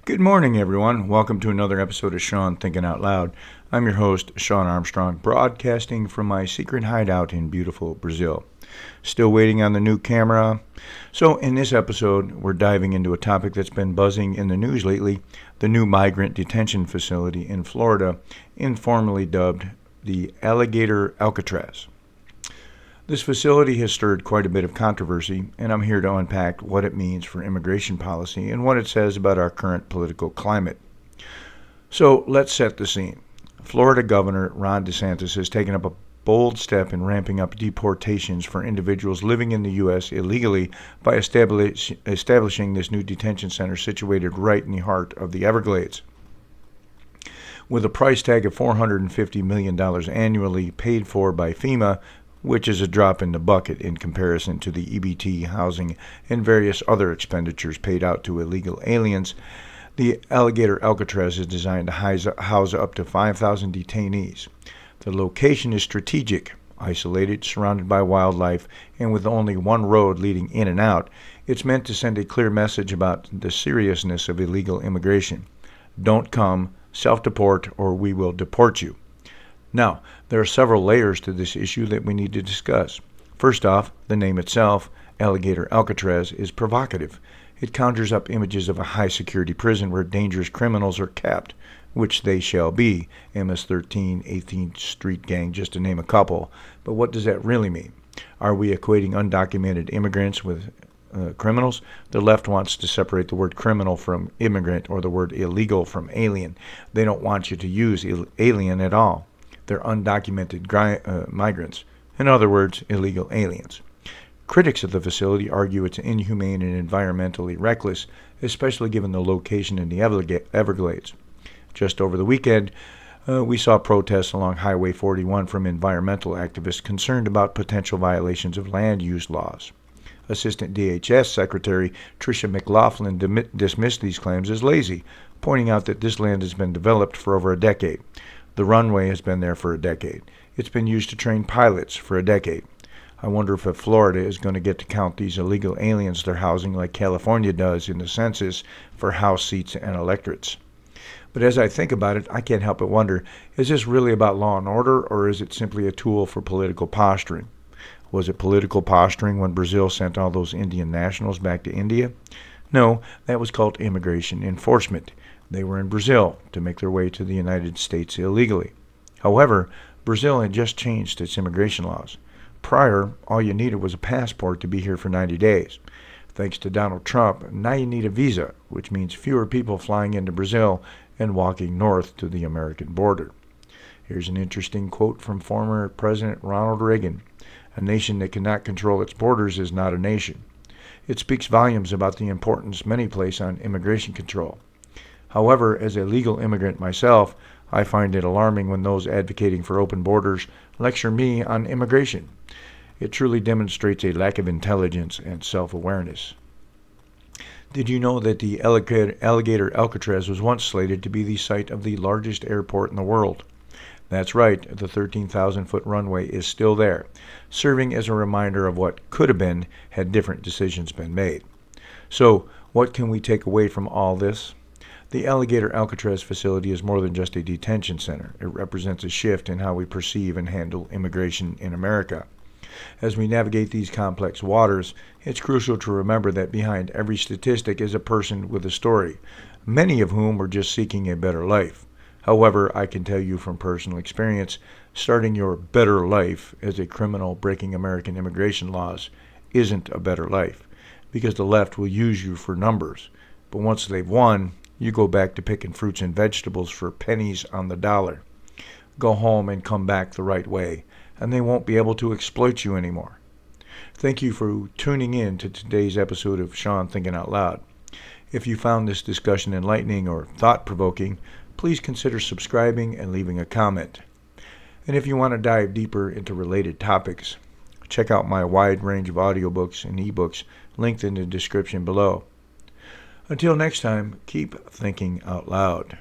Good morning, everyone. Welcome to another episode of Shawn Thinking Out Loud. I'm your host, Shawn Armstrong, broadcasting from my secret hideout in beautiful Brazil. Still waiting on the new camera. So, in this episode, we're diving into a topic that's been buzzing in the news lately, the new migrant detention facility in Florida, informally dubbed the Alligator Alcatraz. This facility has stirred quite a bit of controversy, and I'm here to unpack what it means for immigration policy and what it says about our current political climate. So let's set the scene. Florida Governor Ron DeSantis has taken up a bold step in ramping up deportations for individuals living in the U.S. illegally by establishing this new detention center situated right in the heart of the Everglades. With a price tag of $450 million annually paid for by FEMA, which is a drop in the bucket in comparison to the EBT, housing, and various other expenditures paid out to illegal aliens, the Alligator Alcatraz is designed to house up to 5,000 detainees. The location is strategic, isolated, surrounded by wildlife, and with only one road leading in and out. It's meant to send a clear message about the seriousness of illegal immigration. Don't come, self-deport, or we will deport you. Now, there are several layers to this issue that we need to discuss. First off, the name itself, Alligator Alcatraz, is provocative. It conjures up images of a high-security prison where dangerous criminals are kept, which they shall be, MS-13, 18th Street Gang, just to name a couple. But what does that really mean? Are we equating undocumented immigrants with criminals? The left wants to separate the word criminal from immigrant or the word illegal from alien. They don't want you to use alien at all. They're undocumented migrants. In other words, illegal aliens. Critics of the facility argue it's inhumane and environmentally reckless, especially given the location in the Everglades. Just over the weekend, we saw protests along Highway 41 from environmental activists concerned about potential violations of land use laws. Assistant DHS Secretary Tricia McLaughlin dismissed these claims as lazy, pointing out that this land has been developed for over a decade. The runway has been there for a decade. It's been used to train pilots for a decade. I wonder if Florida is going to get to count these illegal aliens they're housing like California does in the census for House seats and electorates. But as I think about it, I can't help but wonder, is this really about law and order, or is it simply a tool for political posturing? Was it political posturing when Brazil sent all those Indian nationals back to India? No, that was called immigration enforcement. They were in Brazil to make their way to the United States illegally. However, Brazil had just changed its immigration laws. Prior, all you needed was a passport to be here for 90 days. Thanks to Donald Trump, now you need a visa, which means fewer people flying into Brazil and walking north to the American border. Here's an interesting quote from former President Ronald Reagan. A nation that cannot control its borders is not a nation. It speaks volumes about the importance many place on immigration control. However, as a legal immigrant myself, I find it alarming when those advocating for open borders lecture me on immigration. It truly demonstrates a lack of intelligence and self-awareness. Did you know that the Alligator Alcatraz was once slated to be the site of the largest airport in the world? That's right, the 13,000-foot runway is still there, serving as a reminder of what could have been had different decisions been made. So, what can we take away from all this? The Alligator Alcatraz facility is more than just a detention center. It represents a shift in how we perceive and handle immigration in America. As we navigate these complex waters, it's crucial to remember that behind every statistic is a person with a story, many of whom are just seeking a better life. However, I can tell you from personal experience, starting your better life as a criminal breaking American immigration laws isn't a better life, because the left will use you for numbers. But once they've won, you go back to picking fruits and vegetables for pennies on the dollar. Go home and come back the right way, and they won't be able to exploit you anymore. Thank you for tuning in to today's episode of Shawn Thinking Out Loud. If you found this discussion enlightening or thought-provoking, please consider subscribing and leaving a comment. And if you want to dive deeper into related topics, check out my wide range of audiobooks and ebooks linked in the description below. Until next time, keep thinking out loud.